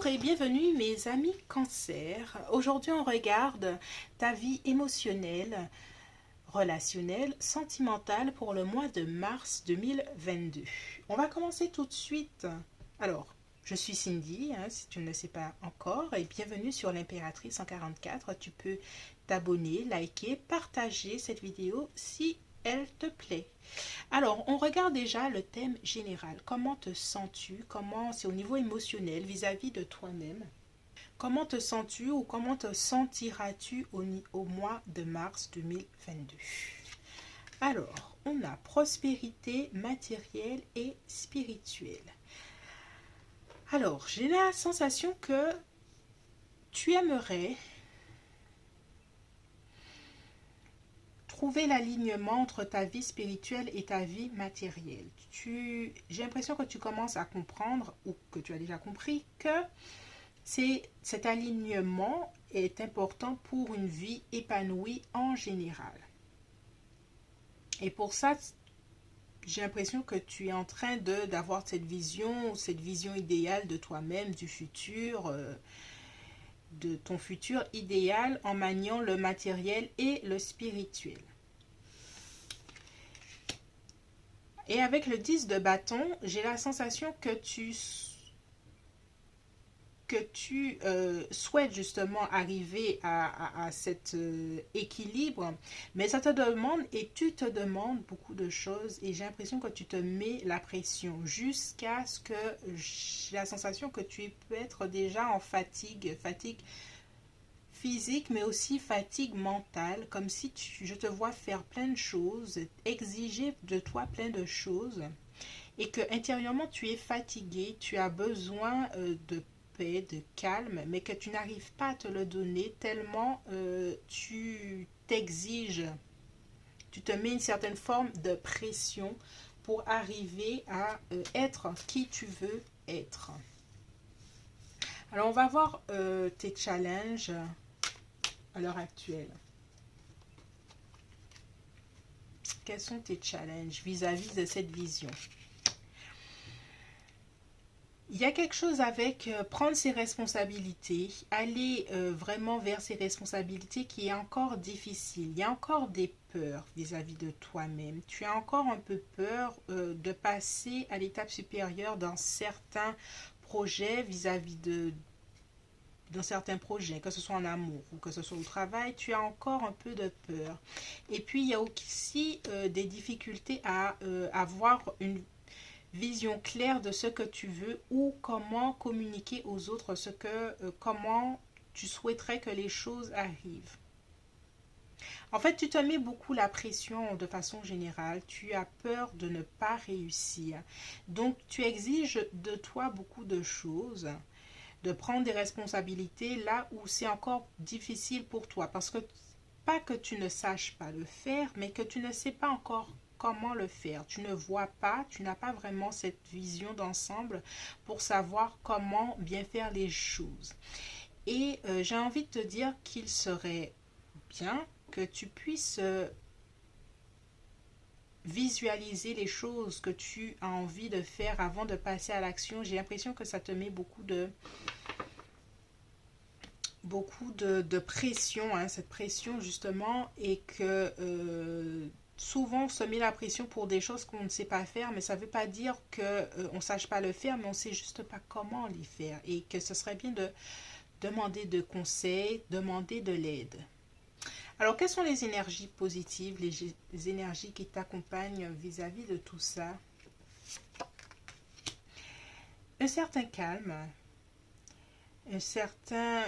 et bienvenue mes amis Cancer. Aujourd'hui on regarde ta vie émotionnelle, relationnelle, sentimentale pour le mois de mars 2022. On va commencer tout de suite. Alors, je suis Cindy, si tu ne le sais pas encore, et bienvenue sur l'Impératrice 144. Tu peux t'abonner, liker, partager cette vidéo si elle te plaît. Alors, on regarde déjà le thème général. Comment te sens-tu? Comment c'est au niveau émotionnel vis-à-vis de toi-même? Comment te sens-tu ou comment te sentiras-tu au mois de mars 2022? Alors, on a prospérité matérielle et spirituelle. Alors, j'ai la sensation que tu aimerais trouver l'alignement entre ta vie spirituelle et ta vie matérielle. J'ai l'impression que tu commences à comprendre, ou que tu as déjà compris, que cet alignement est important pour une vie épanouie en général. Et pour ça, j'ai l'impression que tu es en train d'avoir cette vision idéale de toi-même, du futur, de ton futur idéal en maniant le matériel et le spirituel. Et avec le 10 de bâton, j'ai la sensation que tu souhaites justement arriver à cet équilibre, mais ça te demande et tu te demandes beaucoup de choses et j'ai l'impression que tu te mets la pression jusqu'à ce que j'ai la sensation que tu peux être déjà en fatigue physique, mais aussi fatigue mentale, comme si je te vois faire plein de choses, exiger de toi plein de choses, et que intérieurement tu es fatigué, tu as besoin de paix, de calme, mais que tu n'arrives pas à te le donner tellement tu t'exiges, tu te mets une certaine forme de pression pour arriver à être qui tu veux être. Alors on va voir tes challenges à l'heure actuelle. Quels sont tes challenges vis-à-vis de cette vision? Il y a quelque chose avec prendre ses responsabilités, aller vraiment vers ses responsabilités qui est encore difficile. Il y a encore des peurs vis-à-vis de toi-même. Tu as encore un peu peur de passer à l'étape supérieure dans certains projets dans certains projets, que ce soit en amour ou que ce soit au travail, tu as encore un peu de peur. Et puis, il y a aussi des difficultés à avoir une vision claire de ce que tu veux ou comment communiquer aux autres comment tu souhaiterais que les choses arrivent. En fait, tu te mets beaucoup la pression de façon générale. Tu as peur de ne pas réussir. Donc, tu exiges de toi beaucoup de choses, de prendre des responsabilités là où c'est encore difficile pour toi. Parce que, pas que tu ne saches pas le faire, mais que tu ne sais pas encore comment le faire. Tu ne vois pas, tu n'as pas vraiment cette vision d'ensemble pour savoir comment bien faire les choses. Et j'ai envie de te dire qu'il serait bien que tu puisses visualiser les choses que tu as envie de faire avant de passer à l'action. J'ai l'impression que ça te met beaucoup de pression, cette pression justement, et que souvent on se met la pression pour des choses qu'on ne sait pas faire, mais ça ne veut pas dire qu'on ne sache pas le faire, mais on ne sait juste pas comment les faire, et que ce serait bien de demander de conseils, demander de l'aide. Alors, quelles sont les énergies positives, les énergies qui t'accompagnent vis-à-vis de tout ça? Un certain calme, un certain...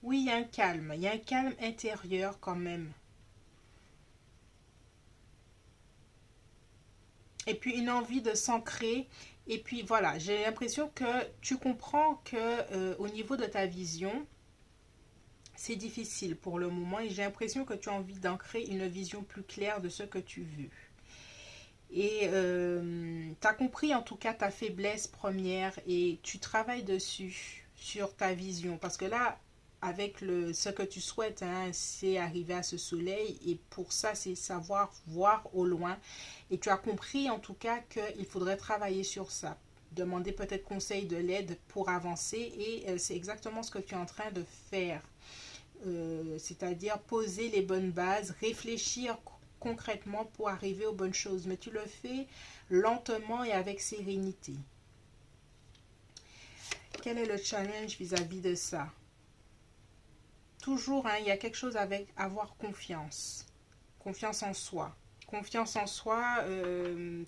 Oui, il y a un calme intérieur quand même. Et puis une envie de s'ancrer. Et puis voilà, j'ai l'impression que tu comprends que au niveau de ta vision, c'est difficile pour le moment. Et j'ai l'impression que tu as envie d'ancrer une vision plus claire de ce que tu veux. Et tu as compris en tout cas ta faiblesse première et tu travailles dessus, sur ta vision. Parce que là, avec ce que tu souhaites, c'est arriver à ce soleil. Et pour ça, c'est savoir voir au loin. Et tu as compris en tout cas qu'il faudrait travailler sur ça. demander peut-être conseil, de l'aide pour avancer. Et c'est exactement ce que tu es en train de faire. C'est-à-dire poser les bonnes bases, réfléchir concrètement pour arriver aux bonnes choses. Mais tu le fais lentement et avec sérénité. Quel est le challenge vis-à-vis de ça? Toujours, hein, il y a quelque chose avec avoir confiance. Confiance en soi. Confiance en soi,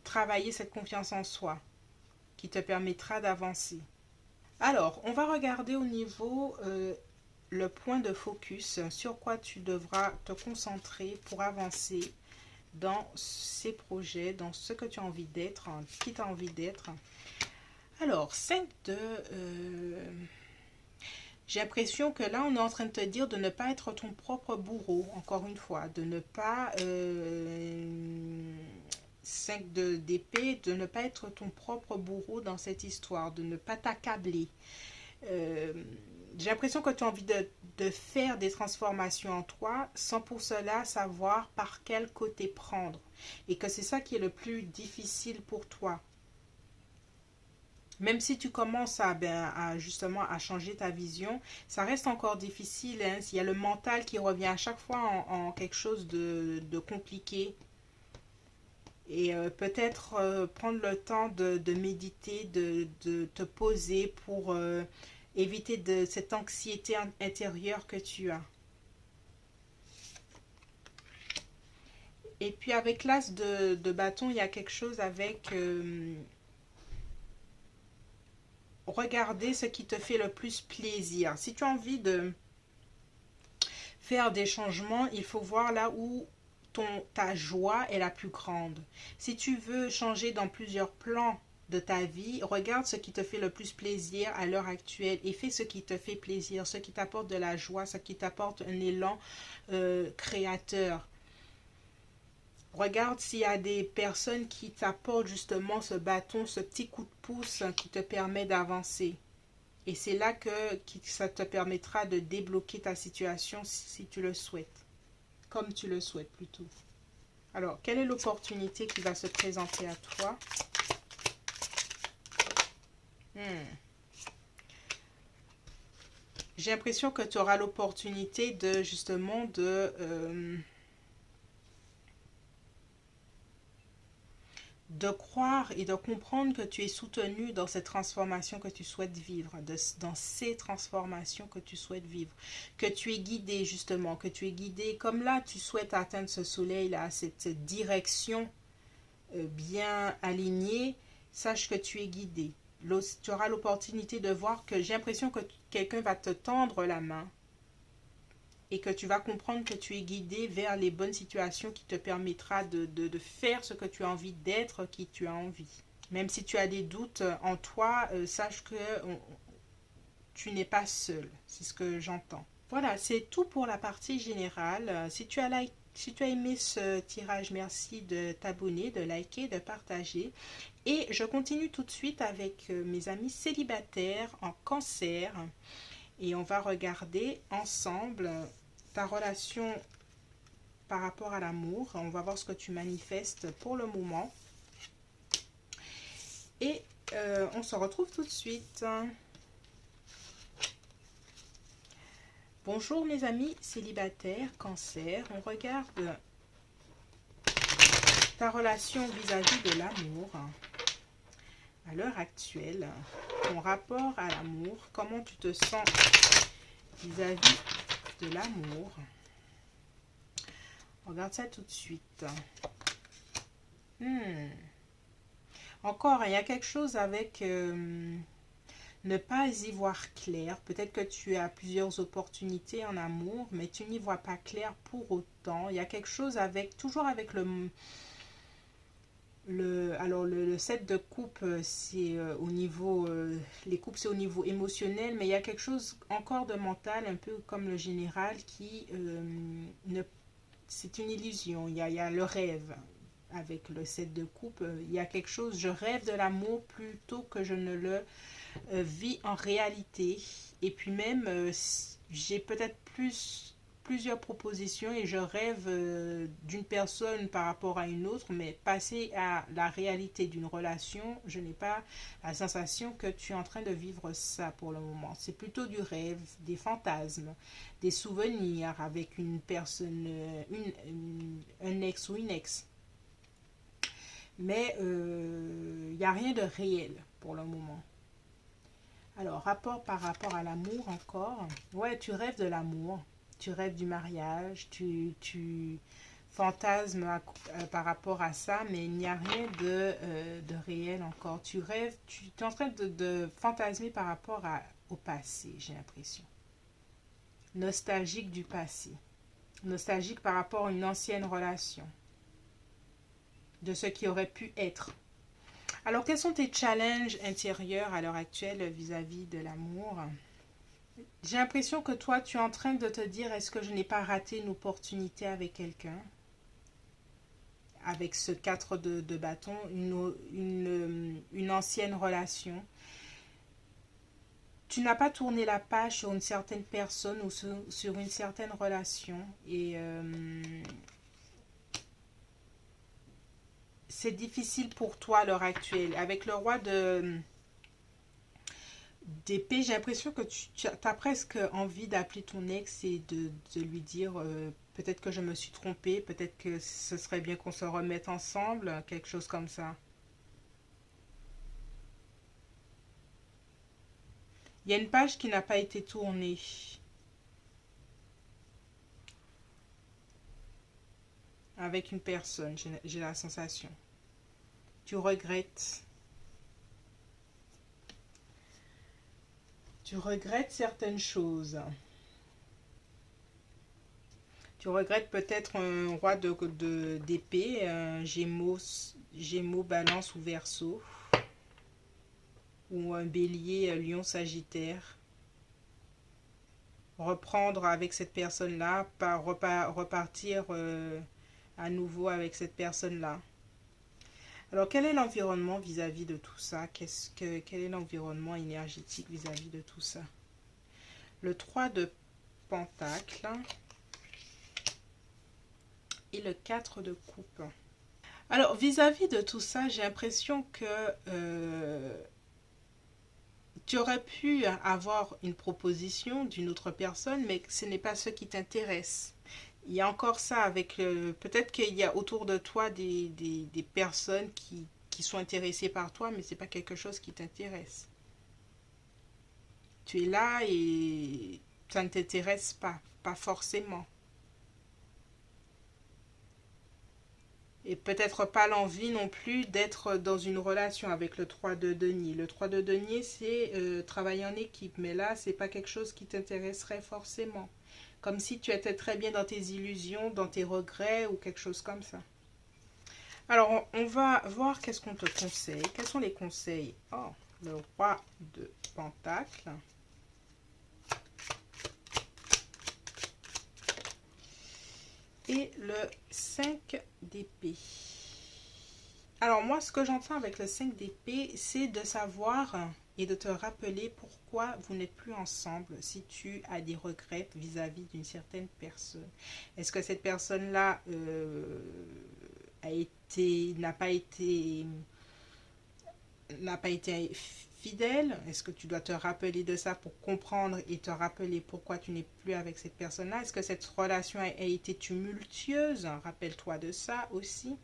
travailler cette confiance en soi qui te permettra d'avancer. Alors, on va regarder au niveau le point de focus, sur quoi tu devras te concentrer pour avancer dans ces projets, dans ce que tu as envie d'être, qui tu as envie d'être. Alors, 5 de... j'ai l'impression que là, on est en train de te dire de ne pas être ton propre bourreau, encore une fois, de ne pas... 5 d'épée, de ne pas être ton propre bourreau dans cette histoire, de ne pas t'accabler. J'ai l'impression que tu as envie de faire des transformations en toi sans pour cela savoir par quel côté prendre. Et que c'est ça qui est le plus difficile pour toi. Même si tu commences justement à changer ta vision, ça reste encore difficile. Hein. Il y a le mental qui revient à chaque fois en quelque chose de compliqué. Et peut-être prendre le temps de méditer, de te poser pour éviter cette anxiété intérieure que tu as. Et puis avec l'as de bâton, il y a quelque chose avec... regarder ce qui te fait le plus plaisir. Si tu as envie de faire des changements, il faut voir là où ta joie est la plus grande. Si tu veux changer dans plusieurs plans de ta vie, regarde ce qui te fait le plus plaisir à l'heure actuelle et fais ce qui te fait plaisir, ce qui t'apporte de la joie, ce qui t'apporte un élan créateur. Regarde s'il y a des personnes qui t'apportent justement ce bâton, ce petit coup de pouce qui te permet d'avancer. Et c'est là que ça te permettra de débloquer ta situation si tu le souhaites. Comme tu le souhaites plutôt. Alors, quelle est l'opportunité qui va se présenter à toi? J'ai l'impression que tu auras l'opportunité de justement de croire et de comprendre que tu es soutenu dans cette transformation que tu souhaites vivre, dans ces transformations que tu souhaites vivre, que tu es guidé justement, que tu es guidé, comme là tu souhaites atteindre ce soleil-là, cette direction bien alignée, sache que tu es guidé. Tu auras l'opportunité de voir que j'ai l'impression que quelqu'un va te tendre la main et que tu vas comprendre que tu es guidé vers les bonnes situations qui te permettra de faire ce que tu as envie d'être, qui tu as envie. Même si tu as des doutes en toi, sache que tu n'es pas seul. C'est ce que j'entends. Voilà, c'est tout pour la partie générale. Si tu as aimé ce tirage, merci de t'abonner, de liker, de partager. Et je continue tout de suite avec mes amis célibataires en cancer. Et on va regarder ensemble ta relation par rapport à l'amour. On va voir ce que tu manifestes pour le moment. Et on se retrouve tout de suite. Bonjour mes amis célibataires, cancer. On regarde ta relation vis-à-vis de l'amour à l'heure actuelle. Ton rapport à l'amour, comment tu te sens vis-à-vis de l'amour. On regarde ça tout de suite. Encore, il y a quelque chose avec ne pas y voir clair. Peut-être que tu as plusieurs opportunités en amour, mais tu n'y vois pas clair pour autant. Il y a quelque chose avec, toujours avec le 7 de coupe, c'est au niveau, les coupes c'est au niveau émotionnel, mais il y a quelque chose encore de mental, un peu comme le général, qui c'est une illusion. Il y a le rêve avec le 7 de coupe. Il y a quelque chose, je rêve de l'amour plutôt que je ne le vis en réalité. Et puis même, j'ai peut-être plus plusieurs propositions et je rêve d'une personne par rapport à une autre, mais passer à la réalité d'une relation, je n'ai pas la sensation que tu es en train de vivre ça pour le moment. C'est plutôt du rêve, des fantasmes, des souvenirs avec une personne, un ex ou une ex. Mais il n'y a rien de réel pour le moment. Alors, par rapport à l'amour encore. Ouais, tu rêves de l'amour. Tu rêves du mariage. Tu fantasmes par rapport à ça, mais il n'y a rien de réel encore. Tu rêves, tu es en train de fantasmer par rapport au passé, j'ai l'impression. Nostalgique du passé. Nostalgique par rapport à une ancienne relation. De ce qui aurait pu être. Alors, quels sont tes challenges intérieurs à l'heure actuelle vis-à-vis de l'amour? J'ai l'impression que toi, tu es en train de te dire, est-ce que je n'ai pas raté une opportunité avec quelqu'un? Avec ce 4 de bâton, une ancienne relation. Tu n'as pas tourné la page sur une certaine personne ou sur une certaine relation. Et c'est difficile pour toi à l'heure actuelle. Avec le roi d'épée, j'ai l'impression que tu as presque envie d'appeler ton ex et de lui dire peut-être que je me suis trompée, peut-être que ce serait bien qu'on se remette ensemble, quelque chose comme ça. Il y a une page qui n'a pas été tournée avec une personne, j'ai la sensation. Tu regrettes. Tu regrettes certaines choses. Tu regrettes peut-être un roi d'épée, gémeaux, balance ou verseau. Ou un bélier, lion, sagittaire. Reprendre avec cette personne-là, repartir à nouveau avec cette personne-là. Alors, quel est l'environnement vis-à-vis de tout ça? Quel est l'environnement énergétique vis-à-vis de tout ça? Le 3 de Pentacle et le 4 de Coupe. Alors, vis-à-vis de tout ça, j'ai l'impression que tu aurais pu avoir une proposition d'une autre personne, mais ce n'est pas ce qui t'intéresse. Il y a encore ça avec... peut-être qu'il y a autour de toi des personnes qui sont intéressées par toi, mais ce n'est pas quelque chose qui t'intéresse. Tu es là et ça ne t'intéresse pas forcément. Et peut-être pas l'envie non plus d'être dans une relation avec le 3 de denier. Le 3 de denier, c'est travailler en équipe, mais là, c'est pas quelque chose qui t'intéresserait forcément. Comme si tu étais très bien dans tes illusions, dans tes regrets ou quelque chose comme ça. Alors, on va voir qu'est-ce qu'on te conseille. Quels sont les conseils? Oh, le roi de Pentacle. Et le 5 d'épée. Alors moi, ce que j'entends avec le 5 d'épée, c'est de savoir et de te rappeler pourquoi vous n'êtes plus ensemble si tu as des regrets vis-à-vis d'une certaine personne. Est-ce que cette personne-là n'a pas été fidèle? Est-ce que tu dois te rappeler de ça pour comprendre et te rappeler pourquoi tu n'es plus avec cette personne-là? Est-ce que cette relation a été tumultueuse? Rappelle-toi de ça aussi.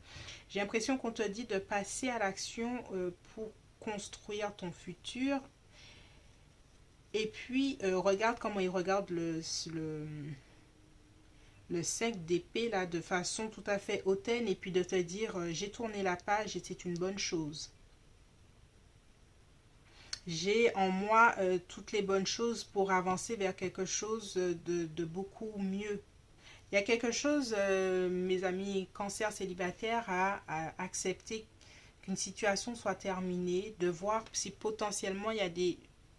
J'ai l'impression qu'on te dit de passer à l'action pour construire ton futur. Et puis, regarde comment il regarde le 5 d'épée là de façon tout à fait hautaine et puis de te dire j'ai tourné la page et c'est une bonne chose. J'ai en moi toutes les bonnes choses pour avancer vers quelque chose de beaucoup mieux. Il y a quelque chose, mes amis cancer célibataires, à accepter qu'une situation soit terminée, de voir si potentiellement il y a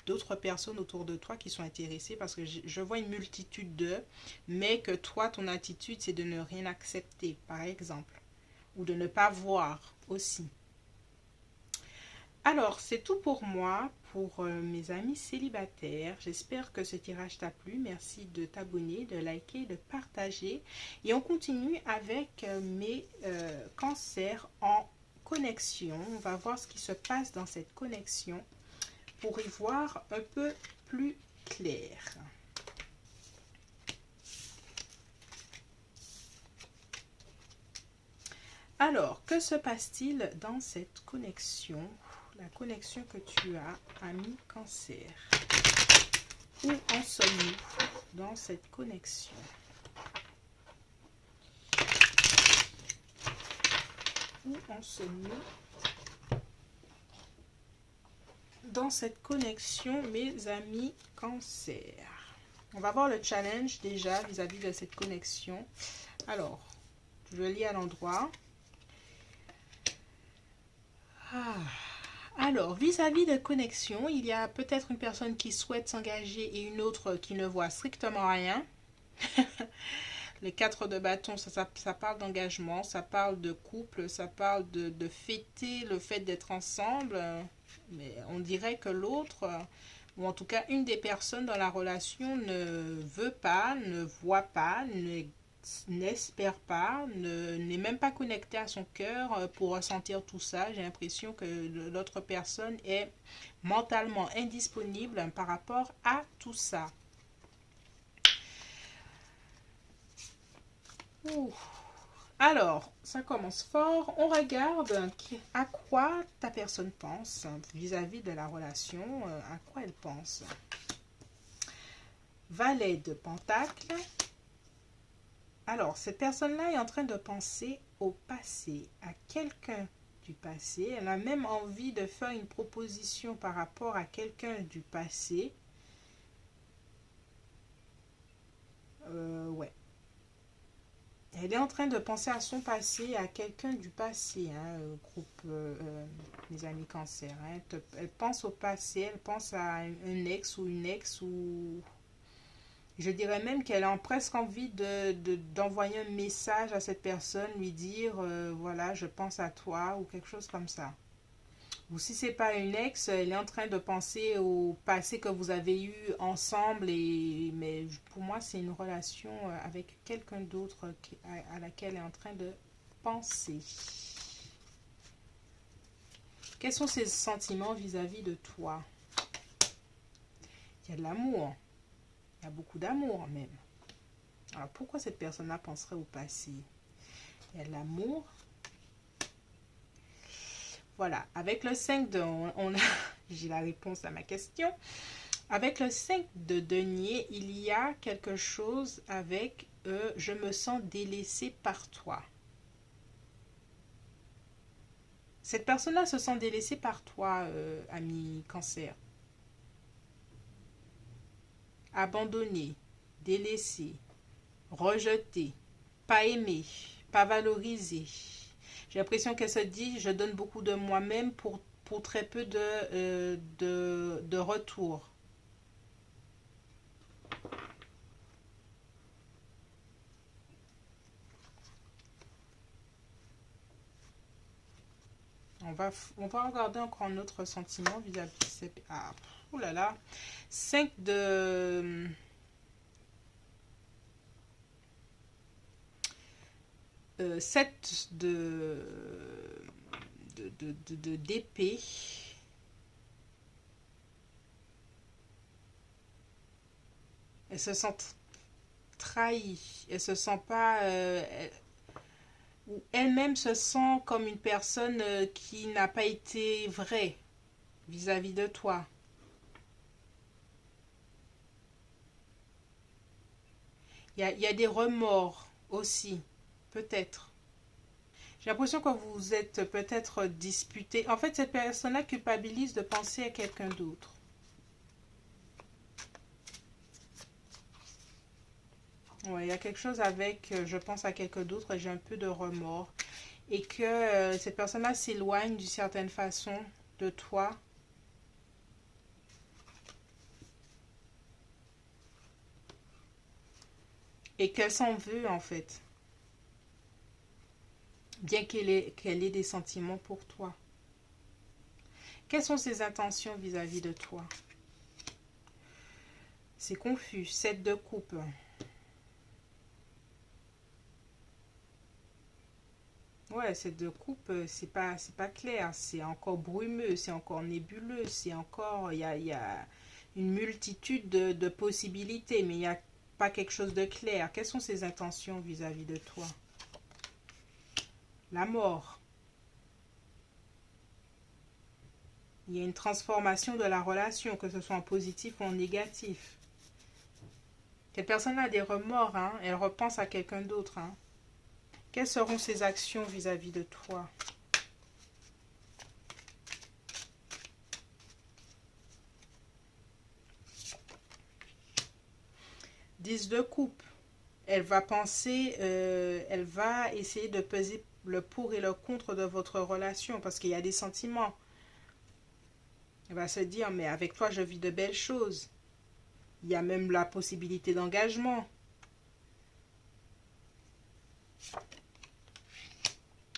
d'autres personnes autour de toi qui sont intéressées parce que je vois une multitude d'eux, mais que toi, ton attitude, c'est de ne rien accepter, par exemple, ou de ne pas voir aussi. Alors, c'est tout pour moi pour mes amis célibataires. J'espère que ce tirage t'a plu. Merci de t'abonner, de liker, de partager. Et on continue avec mes cancers en connexion. On va voir ce qui se passe dans cette connexion pour y voir un peu plus clair. Alors, que se passe-t-il dans cette connexion? La connexion que tu as, ami Cancer. Où en sommes-nous dans cette connexion? Où en sommes-nous dans cette connexion, mes amis Cancer? On va voir le challenge déjà vis-à-vis de cette connexion. Alors, je lis à l'endroit. Alors, vis-à-vis de connexion, il y a peut-être une personne qui souhaite s'engager et une autre qui ne voit strictement rien. Les 4 de bâton, ça parle d'engagement, ça parle de couple, ça parle de fêter le fait d'être ensemble. Mais on dirait que l'autre, ou en tout cas une des personnes dans la relation, ne veut pas, ne voit pas, n'espère pas, n'est même pas connecté à son cœur pour ressentir tout ça. J'ai l'impression que l'autre personne est mentalement indisponible par rapport à tout ça. Ouh. Alors, ça commence fort. On regarde à quoi ta personne pense vis-à-vis de la relation, à quoi elle pense. Valet de Pentacle. Alors, cette personne-là est en train de penser au passé, à quelqu'un du passé. Elle a même envie de faire une proposition par rapport à quelqu'un du passé. Ouais. Elle est en train de penser à son passé, à quelqu'un du passé, hein, groupe, mes amis Cancer. Hein. Elle pense au passé, elle pense à un ex ou une ex ou... Je dirais même qu'elle a presque envie d'envoyer un message à cette personne, lui dire voilà, je pense à toi ou quelque chose comme ça. Ou si c'est pas une ex, elle est en train de penser au passé que vous avez eu ensemble. Mais pour moi, c'est une relation avec quelqu'un d'autre à laquelle elle est en train de penser. Quels sont ses sentiments vis-à-vis de toi? Il y a de l'amour. Il y a beaucoup d'amour même. Alors pourquoi cette personne-là penserait au passé? Il y a de l'amour. Voilà, avec le 5 de... j'ai la réponse à ma question. Avec le 5 de denier, il y a quelque chose avec je me sens délaissé par toi. Cette personne-là se sent délaissée par toi, ami Cancer. Abandonné, délaissé, rejeté, pas aimé, pas valorisé. J'ai l'impression qu'elle se dit, je donne beaucoup de moi-même pour très peu de retour. On va regarder encore un autre sentiment vis-à-vis de ces... Ah, oh là là. 5 de... 7 d'épée. Elle se sent trahie. Elle se sent pas... ou elle-même se sent comme une personne qui n'a pas été vraie vis-à-vis de toi. Il y a des remords aussi, peut-être. J'ai l'impression que vous êtes peut-être disputé. En fait, cette personne-là culpabilise de penser à quelqu'un d'autre. Ouais, il y a quelque chose avec, je pense à quelqu'un d'autre et j'ai un peu de remords. Et que cette personne-là s'éloigne d'une certaine façon de toi. Et qu'elle s'en veut en fait. Bien qu'elle ait des sentiments pour toi. Quelles sont ses intentions vis-à-vis de toi? C'est confus. 7 de coupe. Ouais, 7 de coupe, c'est pas clair. C'est encore brumeux, c'est encore nébuleux, c'est encore... il y a une multitude de possibilités, mais il n'y a pas quelque chose de clair. Quelles sont ses intentions vis-à-vis de toi? La mort. Il y a une transformation de la relation, que ce soit en positif ou en négatif. Cette personne a des remords, hein? Elle repense à quelqu'un d'autre. Hein? Quelles seront ses actions vis-à-vis de toi? Dix de coupe. Elle va penser, elle va essayer de peser le pour et le contre de votre relation parce qu'il y a des sentiments. Elle va se dire, mais avec toi, je vis de belles choses. Il y a même la possibilité d'engagement.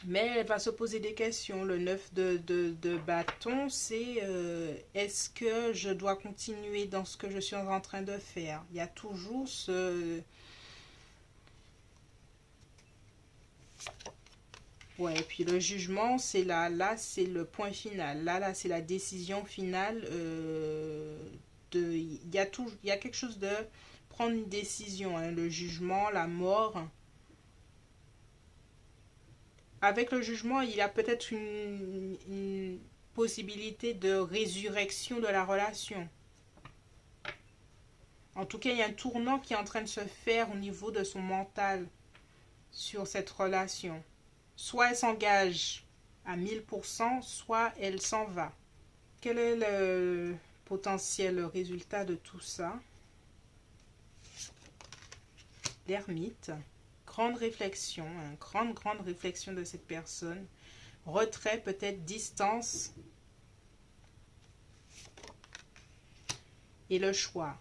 Mais elle va se poser des questions. Le 9 de bâton, c'est est-ce que je dois continuer dans ce que je suis en train de faire? Il y a toujours ce... Ouais, et puis le jugement, c'est là c'est le point final. Là, c'est la décision finale. Il y a quelque chose de prendre une décision. Hein, le jugement, la mort. Avec le jugement, il y a peut-être une possibilité de résurrection de la relation. En tout cas, il y a un tournant qui est en train de se faire au niveau de son mental sur cette relation. Soit elle s'engage à 1000%, soit elle s'en va. Quel est le potentiel résultat de tout ça? L'ermite. Grande réflexion, hein, grande réflexion de cette personne. Retrait, peut-être distance. Et le choix.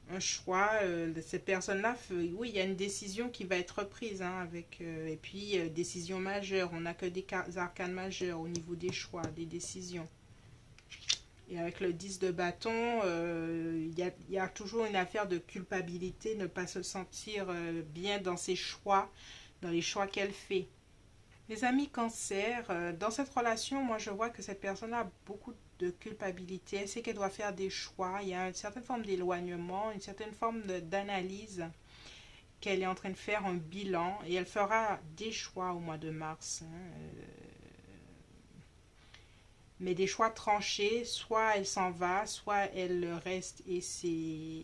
Un choix de cette personne-là, oui, il y a une décision qui va être prise, hein, avec, et puis décision majeure, on n'a que des arcanes majeures au niveau des choix, des décisions. Et avec le 10 de bâton, il y a toujours une affaire de culpabilité, ne pas se sentir bien dans ses choix, dans les choix qu'elle fait. Les amis cancer, dans cette relation, moi je vois que cette personne a beaucoup de culpabilité. Elle sait qu'elle doit faire des choix. Il y a une certaine forme d'éloignement, une certaine forme d'analyse qu'elle est en train de faire un bilan. Et elle fera des choix au mois de mars. Hein, mais des choix tranchés. Soit elle s'en va, soit elle reste. Et c'est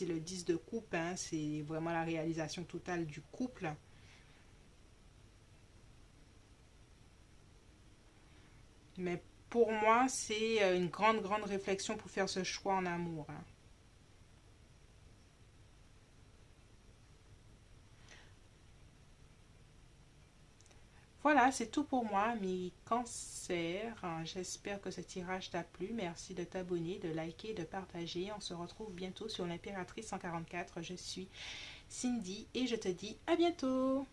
le 10 de coupe. Hein, c'est vraiment la réalisation totale du couple. Mais pour moi, c'est une grande réflexion pour faire ce choix en amour. Hein. Voilà, c'est tout pour moi, mes cancers. J'espère que ce tirage t'a plu. Merci de t'abonner, de liker, de partager. On se retrouve bientôt sur l'Impératrice 144. Je suis Cindy et je te dis à bientôt.